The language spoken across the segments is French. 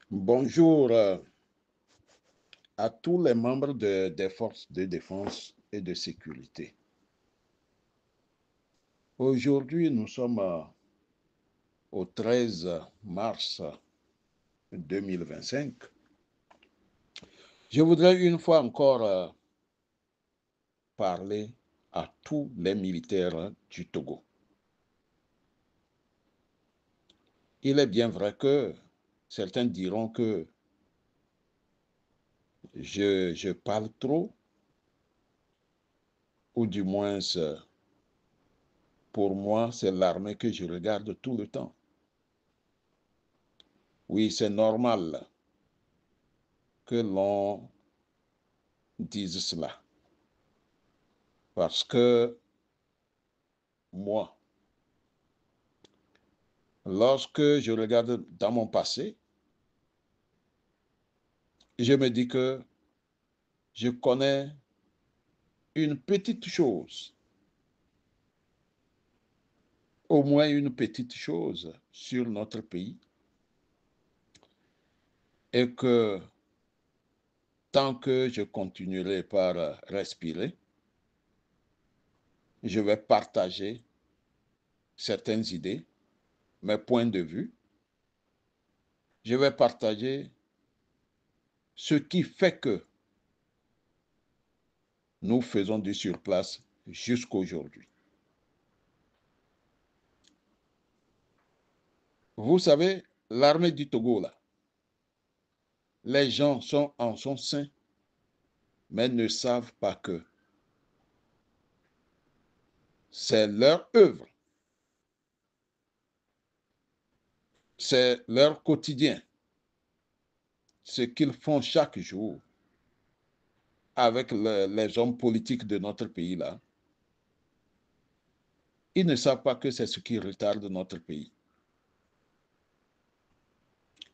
Bonjour à tous les membres des forces de défense et de sécurité. Aujourd'hui, nous sommes au 13 mars 2025. Je voudrais une fois encore parler à tous les militaires du Togo. Il est bien vrai que certains diront que je parle trop, ou du moins pour moi, c'est l'armée que je regarde tout le temps. Oui, c'est normal que l'on dise cela. Parce que moi, lorsque je regarde dans mon passé, je me dis que je connais une petite chose, au moins une petite chose sur notre pays, et que tant que je continuerai par respirer, je vais partager certaines idées, mes points de vue. Je vais partager ce qui fait que nous faisons du surplace jusqu'aujourd'hui. Vous savez, l'armée du Togo, là, les gens sont en son sein, mais ne savent pas que c'est leur œuvre, c'est leur quotidien, ce qu'ils font chaque jour avec les hommes politiques de notre pays-là. Ils ne savent pas que c'est ce qui retarde notre pays.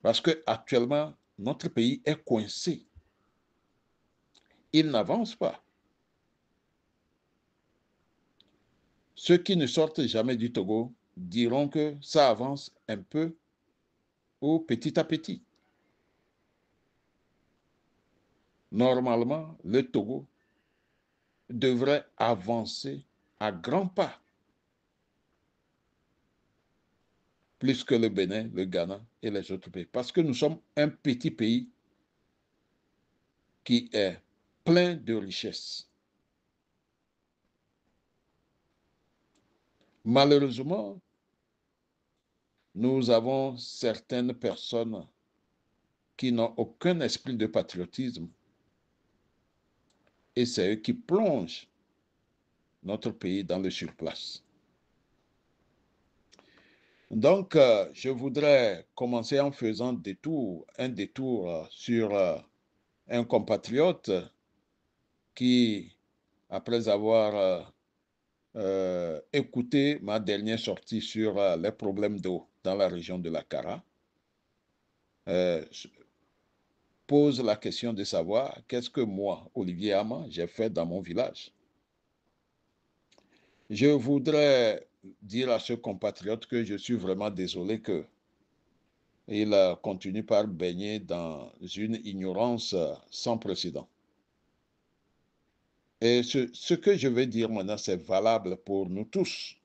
Parce qu'actuellement, notre pays est coincé. Il n'avance pas. Ceux qui ne sortent jamais du Togo diront que ça avance un peu ou petit à petit. Normalement, le Togo devrait avancer à grands pas, plus que le Bénin, le Ghana et les autres pays. Parce que nous sommes un petit pays qui est plein de richesses. Malheureusement, nous avons certaines personnes qui n'ont aucun esprit de patriotisme et c'est eux qui plongent notre pays dans le surplace. Donc, je voudrais commencer en faisant un détour sur un compatriote qui, après avoir écouté ma dernière sortie sur les problèmes d'eau dans la région de la Kara, euh, pose la question de savoir qu'est-ce que moi, Olivier Ama, j'ai fait dans mon village. Je voudrais dire à ce compatriote que je suis vraiment désolé qu'il continue par baigner dans une ignorance sans précédent. Et ce que je vais dire maintenant, c'est valable pour nous tous,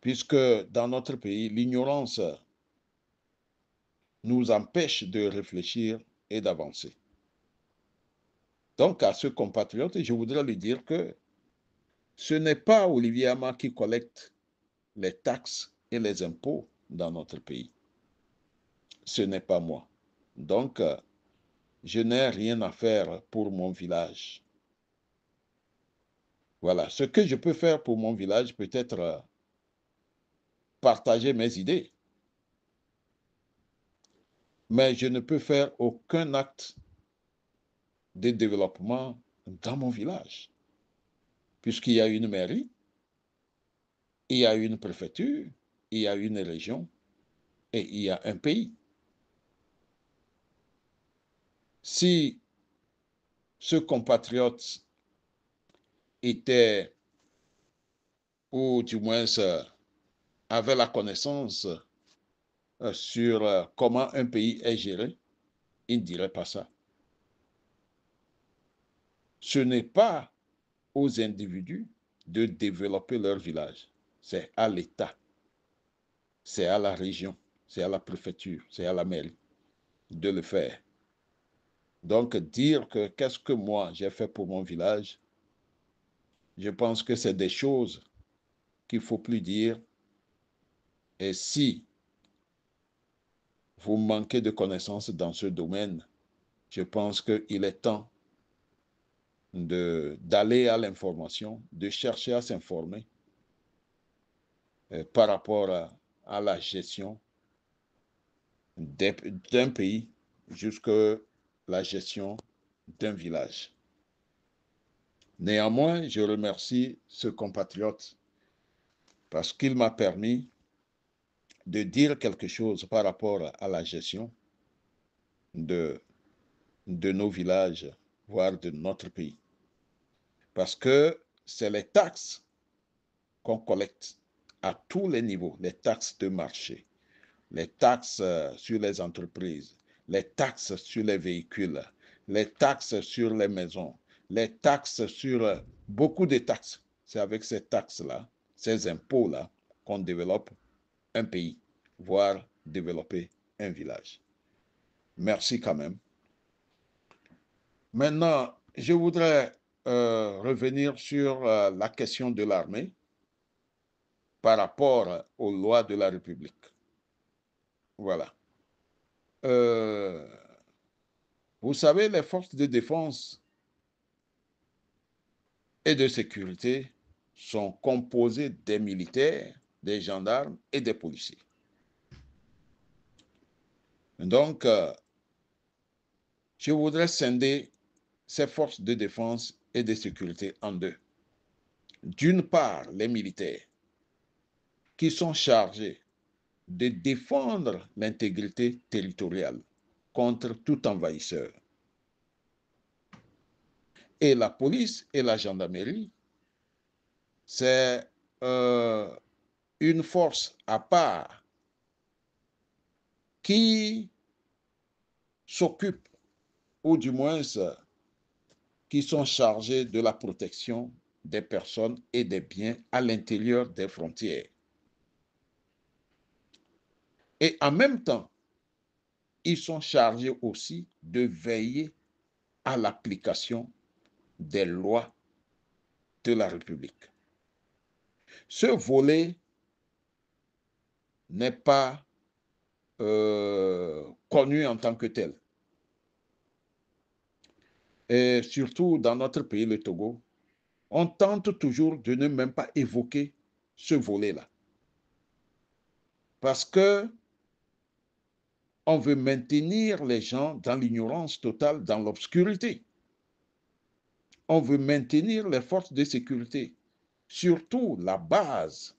puisque dans notre pays, l'ignorance nous empêche de réfléchir et d'avancer. Donc, à ce compatriote, je voudrais lui dire que ce n'est pas Olivier Ama qui collecte les taxes et les impôts dans notre pays. Ce n'est pas moi. Donc, je n'ai rien à faire pour mon village. Voilà. Ce que je peux faire pour mon village, peut-être partager mes idées. Mais je ne peux faire aucun acte de développement dans mon village. Puisqu'il y a une mairie, il y a une préfecture, il y a une région et il y a un pays. Si ce compatriote était, ou du moins avait la connaissance sur comment un pays est géré, il ne dirait pas ça. Ce n'est pas aux individus de développer leur village. C'est à l'État, c'est à la région, c'est à la préfecture, c'est à la mairie de le faire. Donc, dire que qu'est-ce que moi j'ai fait pour mon village, je pense que c'est des choses qu'il ne faut plus dire. Et si vous manquez de connaissances dans ce domaine, je pense qu'il est temps d'aller à l'information, de chercher à s'informer par rapport à la gestion d'un pays jusqu'à la gestion d'un village. Néanmoins, je remercie ce compatriote parce qu'il m'a permis de dire quelque chose par rapport à la gestion de nos villages, voire de notre pays. Parce que c'est les taxes qu'on collecte à tous les niveaux, les taxes de marché, les taxes sur les entreprises, les taxes sur les véhicules, les taxes sur les maisons, les taxes sur beaucoup de taxes. C'est avec ces taxes-là, ces impôts-là, qu'on développe un pays, voire développer un village. Merci quand même. Maintenant, je voudrais revenir sur la question de l'armée par rapport aux lois de la République. Voilà. Vous savez, les forces de défense et de sécurité sont composées des militaires, des gendarmes et des policiers. Donc, je voudrais scinder ces forces de défense et de sécurité en deux. D'une part, les militaires qui sont chargés de défendre l'intégrité territoriale contre tout envahisseur. Et la police et la gendarmerie, c'est une force à part qui s'occupe, ou du moins qui sont chargés de la protection des personnes et des biens à l'intérieur des frontières. Et en même temps, ils sont chargés aussi de veiller à l'application des lois de la République. Ce volet n'est pas connu en tant que tel. Et surtout dans notre pays, le Togo, on tente toujours de ne même pas évoquer ce volet-là. Parce que on veut maintenir les gens dans l'ignorance totale, dans l'obscurité. On veut maintenir les forces de sécurité, surtout la base,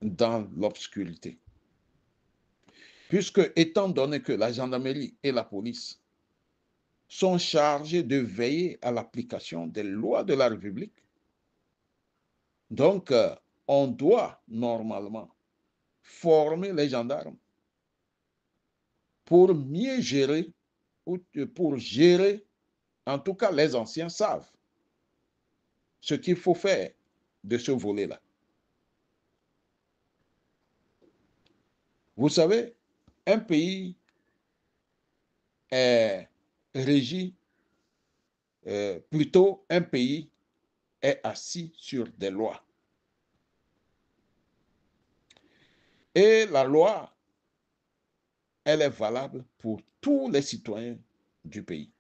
dans l'obscurité. Puisque, étant donné que la gendarmerie et la police sont chargés de veiller à l'application des lois de la République, donc on doit normalement former les gendarmes pour mieux gérer, ou pour gérer, en tout cas les anciens savent ce qu'il faut faire de ce volet-là. Vous savez, un pays est régi, plutôt un pays est assis sur des lois. Et la loi, elle est valable pour tous les citoyens du pays.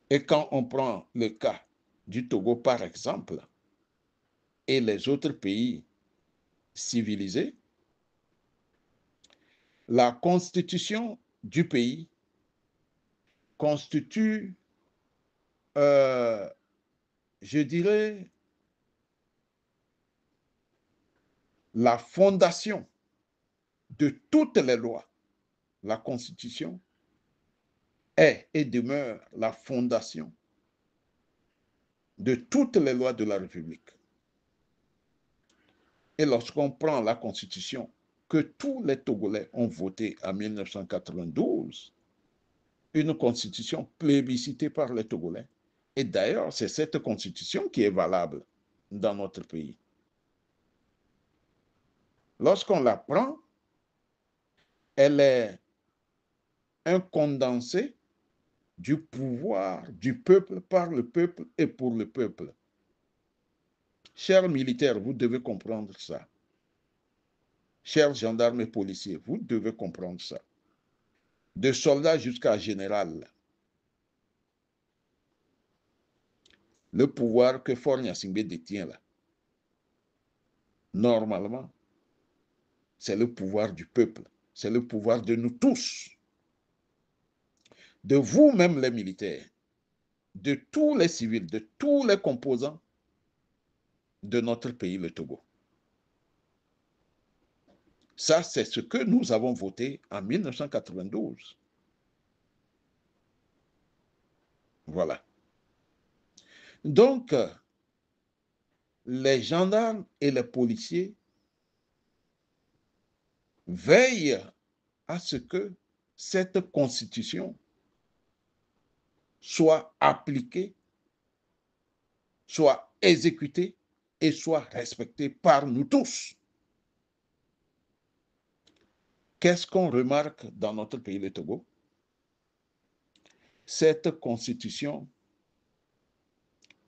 Et quand on prend le cas du Togo, par exemple, et les autres pays civilisés, la constitution du pays constitue, je dirais, la fondation de toutes les lois. La constitution est et demeure la fondation de toutes les lois de la République. Et lorsqu'on prend la Constitution que tous les Togolais ont votée en 1992, une Constitution plébiscitée par les Togolais, et d'ailleurs, c'est cette Constitution qui est valable dans notre pays. Lorsqu'on la prend, elle est un condensé du pouvoir du peuple par le peuple et pour le peuple. Chers militaires, vous devez comprendre ça. Chers gendarmes et policiers, vous devez comprendre ça. De soldat jusqu'à général, le pouvoir que Faure Gnassingbé détient là, normalement, c'est le pouvoir du peuple, c'est le pouvoir de nous tous, de vous-même les militaires, de tous les civils, de tous les composants de notre pays, le Togo. Ça, c'est ce que nous avons voté en 1992. Voilà. Donc, les gendarmes et les policiers veillent à ce que cette constitution soit appliquée, soit exécutée et soit respectée par nous tous. Qu'est-ce qu'on remarque dans notre pays, le Togo? Cette constitution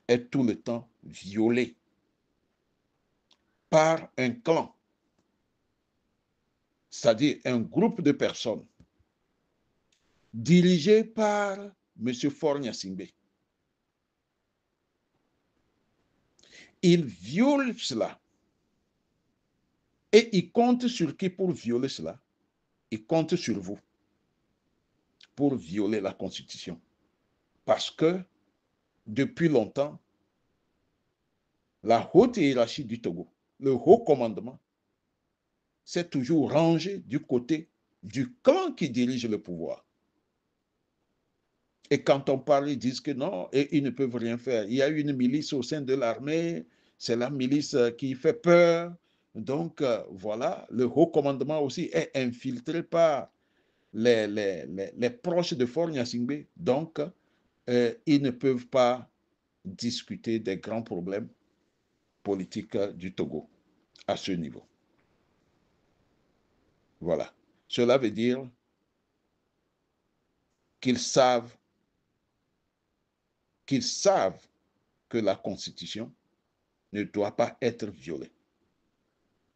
est tout le temps violée par un clan, c'est-à-dire un groupe de personnes dirigé par M. Faure Gnassingbé. Il viole cela. Et il compte sur qui pour violer cela? Il compte sur vous pour violer la Constitution. Parce que depuis longtemps, la haute hiérarchie du Togo, le haut commandement, s'est toujours rangé du côté du clan qui dirige le pouvoir. Et quand on parle, ils disent que non, et ils ne peuvent rien faire. Il y a une milice au sein de l'armée, c'est la milice qui fait peur. Donc, voilà, le haut commandement aussi est infiltré par les proches de Faure Gnassingbé. Donc, ils ne peuvent pas discuter des grands problèmes politiques du Togo à ce niveau. Voilà. Cela veut dire qu'ils savent que la Constitution ne doit pas être violée.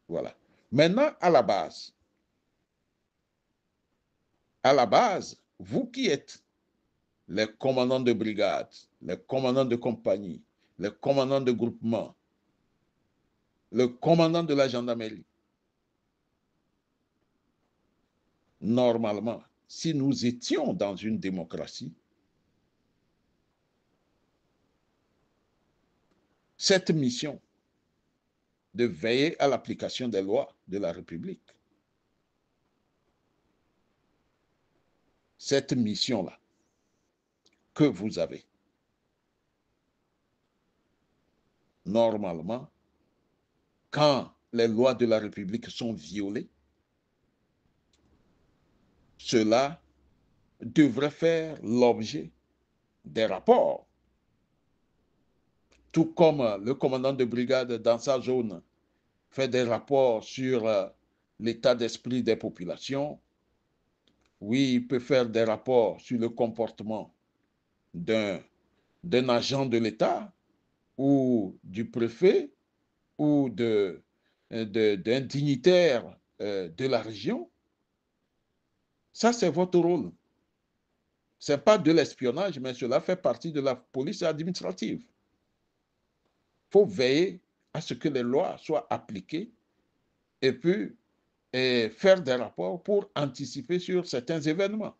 Voilà. Maintenant, à la base, vous qui êtes les commandants de brigade, les commandants de compagnie, les commandants de groupement, le commandant de la gendarmerie, normalement, si nous étions dans une démocratie, cette mission de veiller à l'application des lois de la République, cette mission-là que vous avez, normalement, quand les lois de la République sont violées, cela devrait faire l'objet des rapports. Tout comme le commandant de brigade dans sa zone fait des rapports sur l'état d'esprit des populations. Oui, il peut faire des rapports sur le comportement d'un agent de l'État ou du préfet ou d'un dignitaire de la région. Ça, c'est votre rôle. Ce n'est pas de l'espionnage, mais cela fait partie de la police administrative. Il faut veiller à ce que les lois soient appliquées et puis faire des rapports pour anticiper sur certains événements.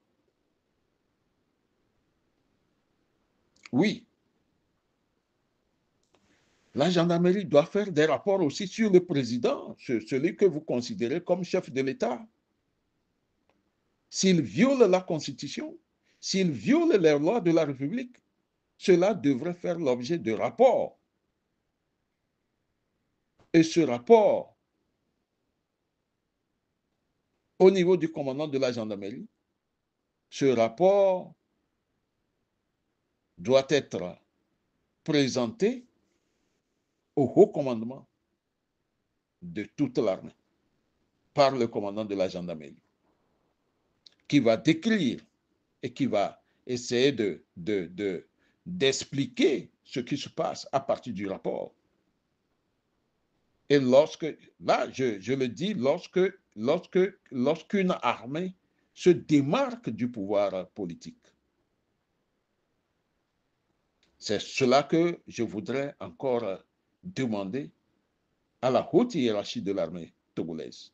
Oui, la gendarmerie doit faire des rapports aussi sur le président, celui que vous considérez comme chef de l'État. S'il viole la Constitution, s'il viole les lois de la République, cela devrait faire l'objet de rapports. Et ce rapport au niveau du commandant de la gendarmerie, ce rapport doit être présenté au haut commandement de toute l'armée par le commandant de la gendarmerie, qui va décrire et qui va essayer d'expliquer ce qui se passe à partir du rapport. Et là, je le dis, lorsqu'une armée se démarque du pouvoir politique. C'est cela que je voudrais encore demander à la haute hiérarchie de l'armée togolaise,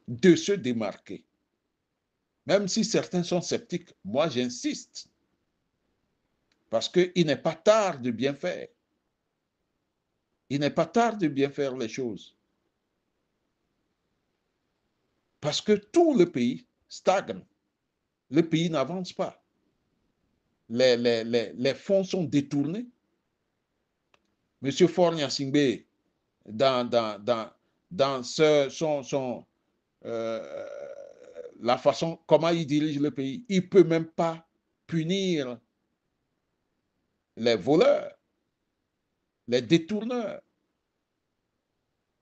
de se démarquer. Même si certains sont sceptiques, moi j'insiste, parce qu'il n'est pas tard de bien faire. Il n'est pas tard de bien faire les choses. Parce que tout le pays stagne. Le pays n'avance pas. Les fonds sont détournés. M. Faure Gnassingbé, dans la façon comment il dirige le pays, il ne peut même pas punir les voleurs, les détourneurs,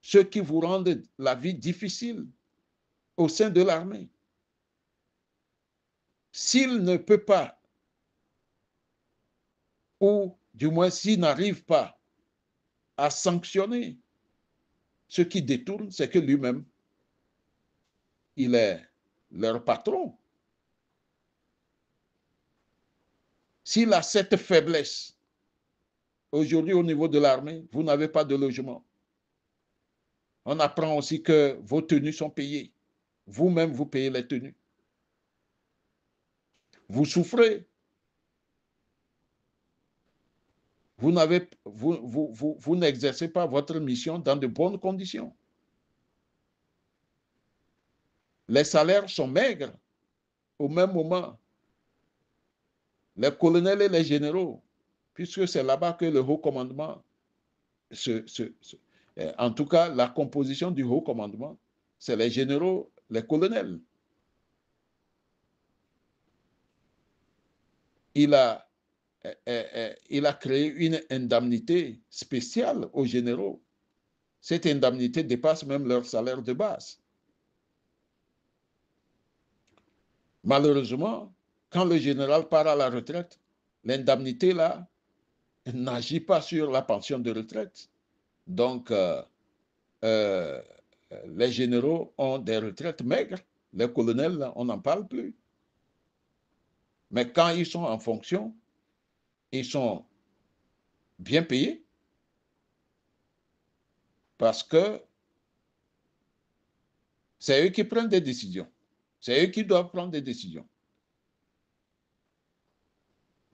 ceux qui vous rendent la vie difficile au sein de l'armée. S'il ne peut pas, ou du moins s'il n'arrive pas à sanctionner ceux qui détournent, c'est que lui-même, il est leur patron. S'il a cette faiblesse, aujourd'hui au niveau de l'armée, vous n'avez pas de logement. On apprend aussi que vos tenues sont payées. Vous-même, vous payez les tenues. Vous souffrez. Vous n'exercez pas votre mission dans de bonnes conditions. Les salaires sont maigres. Au même moment, les colonels et les généraux, puisque c'est là-bas que le haut commandement, en tout cas, la composition du haut commandement, c'est les généraux, les colonels. Il a créé une indemnité spéciale aux généraux. Cette indemnité dépasse même leur salaire de base. Malheureusement, quand le général part à la retraite, l'indemnité là n'agit pas sur la pension de retraite. Donc, les généraux ont des retraites maigres. Les colonels, là, on n'en parle plus. Mais quand ils sont en fonction, ils sont bien payés parce que c'est eux qui prennent des décisions. C'est eux qui doivent prendre des décisions.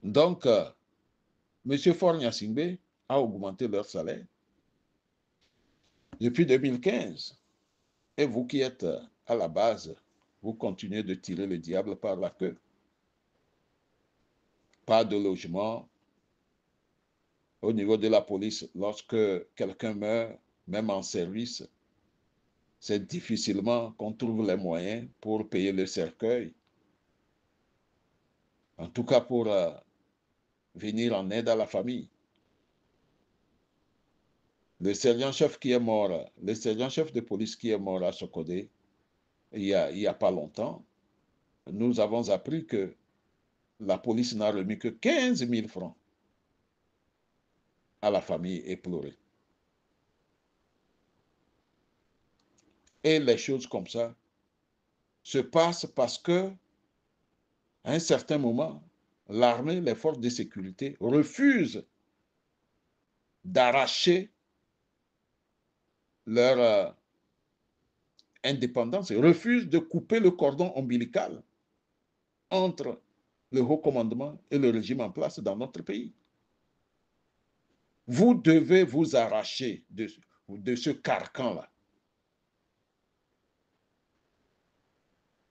Donc, M. Faure Gnassingbé a augmenté leur salaire depuis 2015. Et vous qui êtes à la base, vous continuez de tirer le diable par la queue. Pas de logement. Au niveau de la police, lorsque quelqu'un meurt, même en service, c'est difficilement qu'on trouve les moyens pour payer le cercueil. En tout cas, pour venir en aide à la famille. Le sergent-chef qui est mort, le sergent-chef de police qui est mort à Sokodé, il y a pas longtemps, nous avons appris que la police n'a remis que 15 000 francs à la famille éplorée. Et les choses comme ça se passent parce que, à un certain moment, l'armée, les forces de sécurité refusent d'arracher leur indépendance, refusent de couper le cordon ombilical entre le haut commandement et le régime en place dans notre pays. Vous devez vous arracher de ce carcan-là.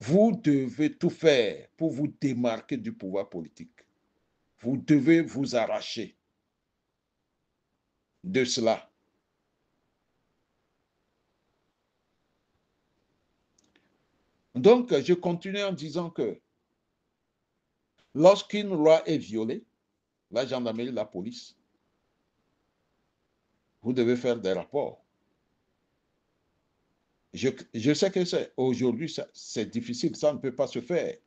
Vous devez tout faire pour vous démarquer du pouvoir politique. Vous devez vous arracher de cela. Donc, je continue en disant que lorsqu'une loi est violée, la gendarmerie, la police, vous devez faire des rapports. Je sais que aujourd'hui, c'est difficile, ça ne peut pas se faire,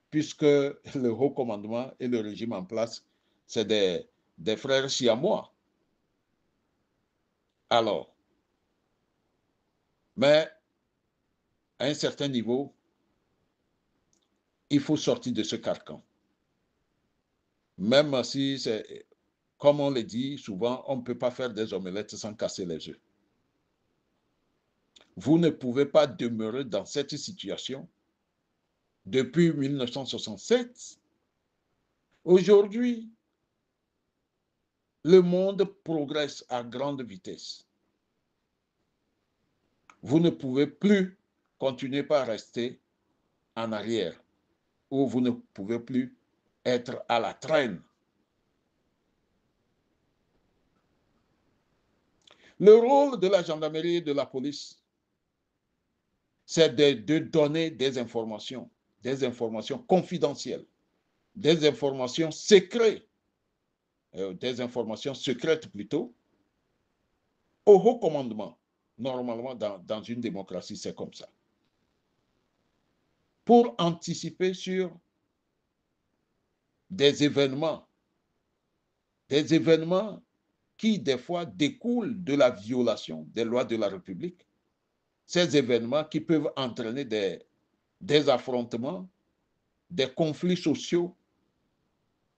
puisque le haut commandement et le régime en place, c'est des frères siamois. Alors, mais à un certain niveau, il faut sortir de ce carcan. Même si c'est, comme on le dit souvent, on ne peut pas faire des omelettes sans casser les œufs. Vous ne pouvez pas demeurer dans cette situation depuis 1967. Aujourd'hui, le monde progresse à grande vitesse. Vous ne pouvez plus continuer par rester en arrière, ou vous ne pouvez plus être à la traîne. Le rôle de la gendarmerie et de la police, c'est de donner des informations confidentielles, des informations secrètes, plutôt, au haut commandement. Normalement, dans une démocratie, c'est comme ça. Pour anticiper sur des événements qui, des fois, découlent de la violation des lois de la République. Ces événements qui peuvent entraîner des affrontements, des conflits sociaux,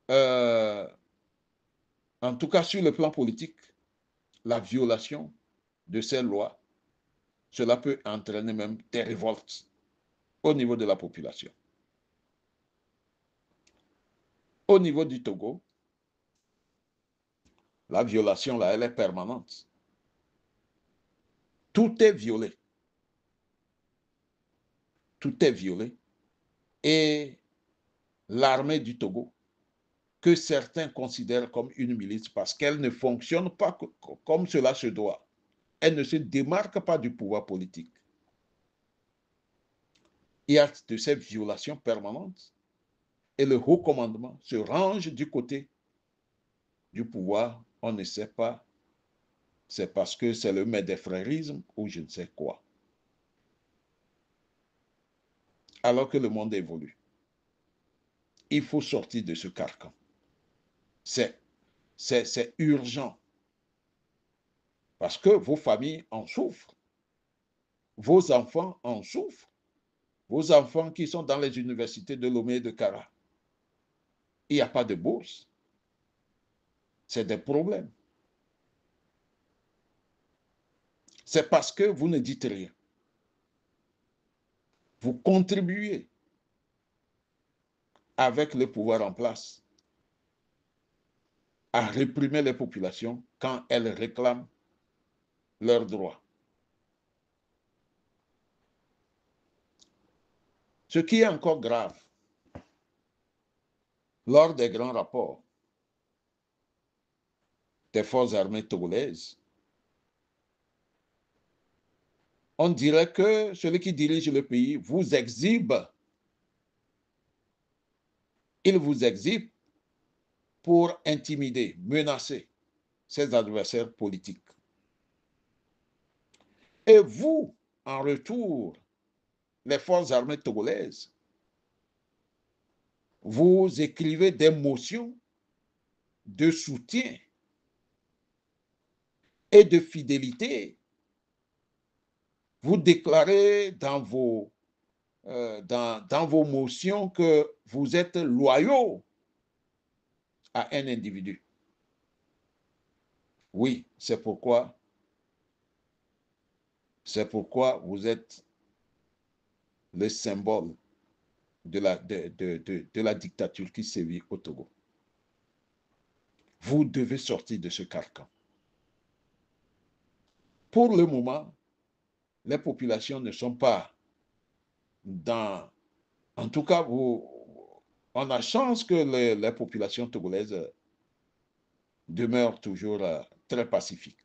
en tout cas sur le plan politique, la violation de ces lois, cela peut entraîner même des révoltes au niveau de la population. Au niveau du Togo, la violation, là, elle est permanente. Tout est violé. Tout est violé. Et l'armée du Togo, que certains considèrent comme une milice parce qu'elle ne fonctionne pas comme cela se doit. Elle ne se démarque pas du pouvoir politique. Il y a de ces violations permanentes et le haut commandement se range du côté du pouvoir. On ne sait pas, c'est parce que c'est le médefrérisme ou je ne sais quoi. Alors que le monde évolue. Il faut sortir de ce carcan. C'est urgent. Parce que vos familles en souffrent. Vos enfants en souffrent. Vos enfants qui sont dans les universités de Lomé et de Kara. Il n'y a pas de bourse. C'est des problèmes. C'est parce que vous ne dites rien. Vous contribuez avec le pouvoir en place à réprimer les populations quand elles réclament leurs droits. Ce qui est encore grave, lors des grands rapports des forces armées togolaises, on dirait que celui qui dirige le pays vous exhibe. Il vous exhibe pour intimider, menacer ses adversaires politiques. Et vous, en retour, les forces armées togolaises, vous écrivez des motions de soutien et de fidélité. Vous déclarez dans vos motions que vous êtes loyaux à un individu. Oui, c'est pourquoi vous êtes le symbole de la dictature qui sévit au Togo. Vous devez sortir de ce carcan. Pour le moment, les populations ne sont pas dans... En tout cas, on a chance que les populations togolaises demeurent toujours très pacifiques.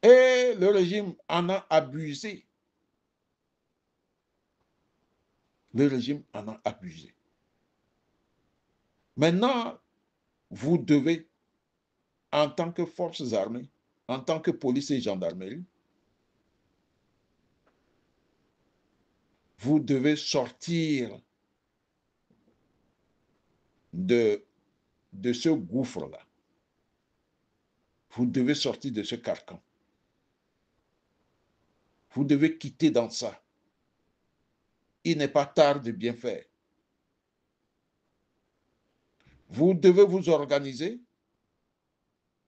Et que le régime en a abusé. Le régime en a abusé. Maintenant, vous devez, en tant que forces armées, en tant que police et gendarmerie, vous devez sortir de ce gouffre-là. Vous devez sortir de ce carcan. Vous devez quitter dans ça. Il n'est pas tard de bien faire. Vous devez vous organiser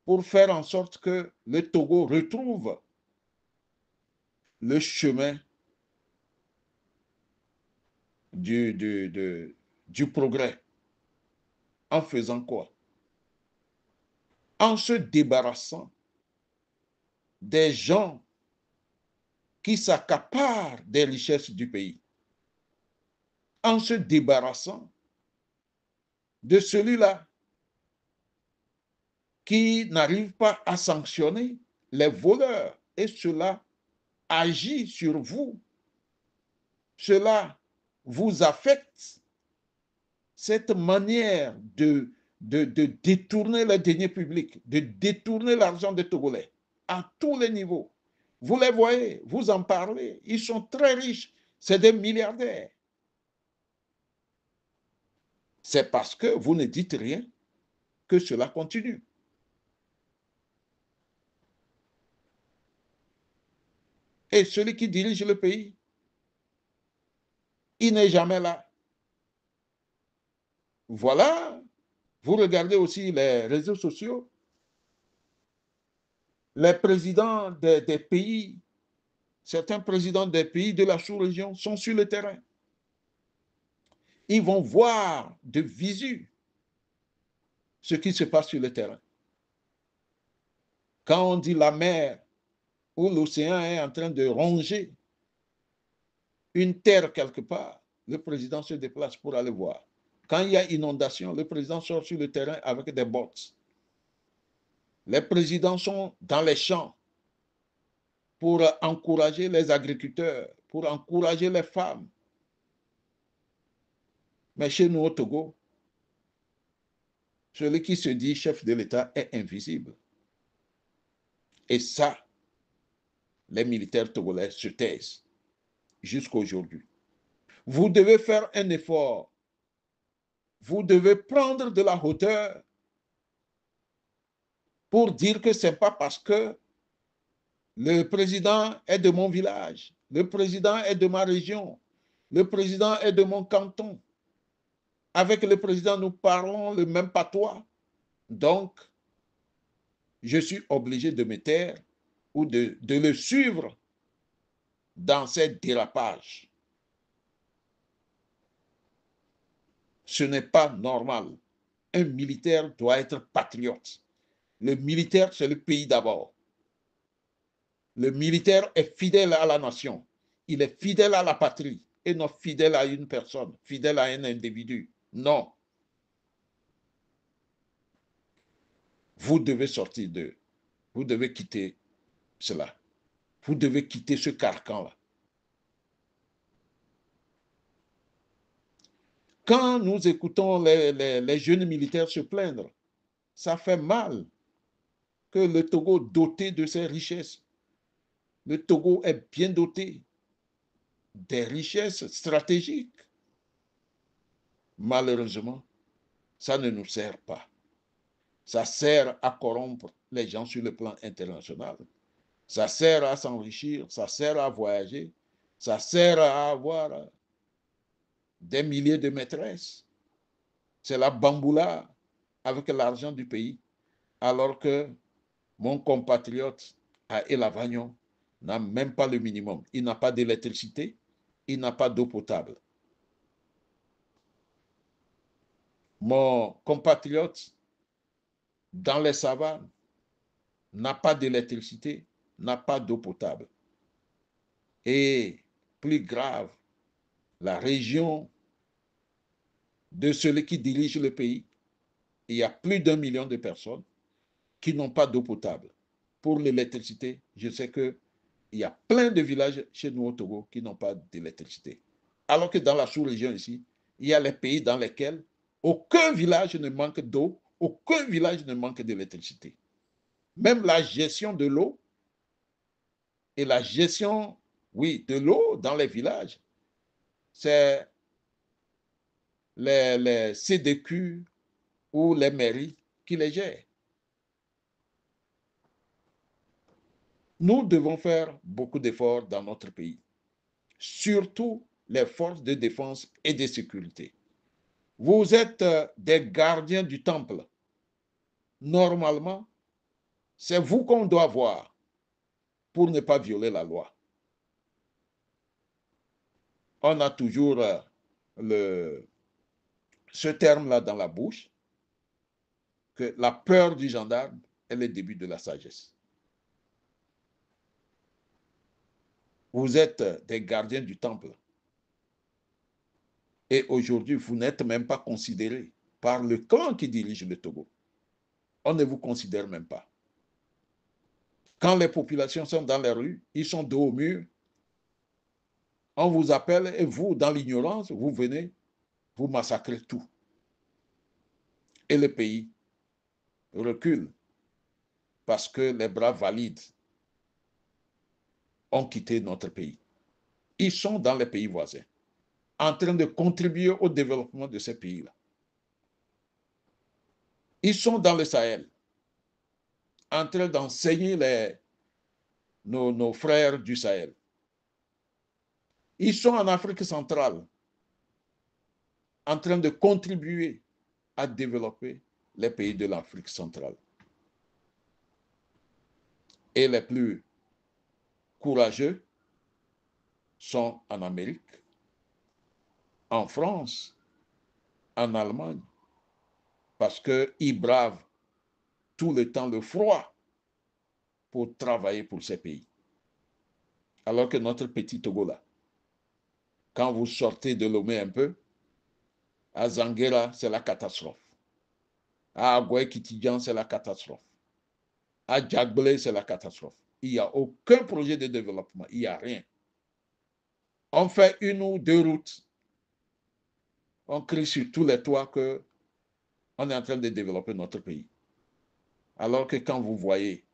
pour faire en sorte que le Togo retrouve le chemin du progrès. En faisant quoi? En se débarrassant des gens qui s'accaparent des richesses du pays. En se débarrassant de celui-là qui n'arrive pas à sanctionner les voleurs. Et cela agit sur vous. Cela vous affecte. Cette manière de détourner les deniers publics, de détourner l'argent des Togolais à tous les niveaux. Vous les voyez, vous en parlez, ils sont très riches, c'est des milliardaires. C'est parce que vous ne dites rien que cela continue. Et celui qui dirige le pays, il n'est jamais là. Voilà, vous regardez aussi les réseaux sociaux, les présidents des pays, certains présidents des pays de la sous-région sont sur le terrain. Ils vont voir de visu ce qui se passe sur le terrain. Quand on dit la mer ou l'océan est en train de ronger une terre quelque part, le président se déplace pour aller voir. Quand il y a inondation, le président sort sur le terrain avec des bottes. Les présidents sont dans les champs pour encourager les agriculteurs, pour encourager les femmes. Mais chez nous au Togo, celui qui se dit chef de l'État est invisible. Et ça, les militaires togolais se taisent jusqu'à aujourd'hui. Vous devez faire un effort. Vous devez prendre de la hauteur pour dire que ce n'est pas parce que le président est de mon village, le président est de ma région, le président est de mon canton. Avec le président, nous parlons le même patois. Donc, je suis obligé de me taire ou de le suivre dans ces dérapages. Ce n'est pas normal. Un militaire doit être patriote. Le militaire, c'est le pays d'abord. Le militaire est fidèle à la nation. Il est fidèle à la patrie et non fidèle à une personne, fidèle à un individu. Non. Vous devez sortir vous devez quitter cela. Vous devez quitter ce carcan-là. Quand nous écoutons les jeunes militaires se plaindre, ça fait mal que le Togo doté de ses richesses, le Togo est bien doté des richesses stratégiques. Malheureusement, ça ne nous sert pas. Ça sert à corrompre les gens sur le plan international. Ça sert à s'enrichir, ça sert à voyager, ça sert à avoir des milliers de maîtresses. C'est la bamboula avec l'argent du pays. Alors que mon compatriote à Elavagnon n'a même pas le minimum. Il n'a pas d'électricité, il n'a pas d'eau potable. Mon compatriote dans les savanes n'a pas d'électricité, n'a pas d'eau potable. Et plus grave, la région de celui qui dirige le pays, il y a plus d'1 million de personnes qui n'ont pas d'eau potable. pour l'électricité, je sais qu'il y a plein de villages chez nous au Togo qui n'ont pas d'électricité. Alors que dans la sous-région ici, il y a les pays dans lesquels aucun village ne manque d'eau, aucun village ne manque d'électricité. Même la gestion de l'eau et la gestion, oui, de l'eau dans les villages, c'est les CDQ ou les mairies qui les gèrent. Nous devons faire beaucoup d'efforts dans notre pays, surtout les forces de défense et de sécurité. Vous êtes des gardiens du temple. Normalement, c'est vous qu'on doit voir pour ne pas violer la loi. On a toujours ce terme-là dans la bouche, que la peur du gendarme est le début de la sagesse. Vous êtes des gardiens du temple. Et aujourd'hui, vous n'êtes même pas considérés par le clan qui dirige le Togo. On ne vous considère même pas. Quand les populations sont dans les rues, ils sont dos au mur, on vous appelle et vous, dans l'ignorance, vous venez, vous massacrez tout. Et le pays recule parce que les bras valides ont quitté notre pays. Ils sont dans les pays voisins, en train de contribuer au développement de ces pays-là. Ils sont dans le Sahel, en train d'enseigner nos frères du Sahel. Ils sont en Afrique centrale, en train de contribuer à développer les pays de l'Afrique centrale. Et les plus courageux sont en Amérique, en France, en Allemagne, parce qu'ils bravent tout le temps le froid pour travailler pour ces pays. Alors que notre petit Togo là, quand vous sortez de Lomé un peu, à Zanguera, c'est la catastrophe. À Agoué-Kitidjan, c'est la catastrophe. À Djagblé, c'est la catastrophe. Il n'y a aucun projet de développement, il n'y a rien. On fait une ou deux routes, on crie sur tous les toits qu'on est en train de développer notre pays. Alors que quand vous voyez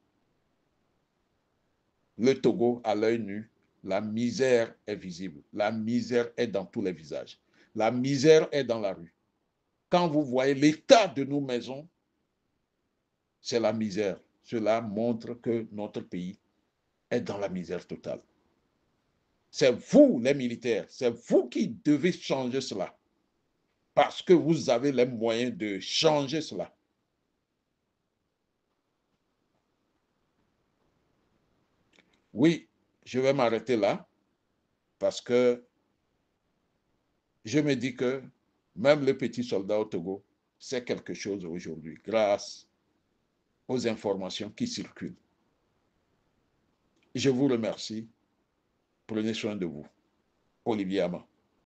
le Togo à l'œil nu, la misère est visible. La misère est dans tous les visages. La misère est dans la rue. Quand vous voyez l'état de nos maisons, c'est la misère. Cela montre que notre pays est dans la misère totale. C'est vous, les militaires, c'est vous qui devez changer cela. Parce que vous avez les moyens de changer cela. Oui, je vais m'arrêter là parce que je me dis que même le petit soldat au Togo sait quelque chose aujourd'hui grâce aux informations qui circulent. Je vous remercie. Prenez soin de vous. Olivier Ama.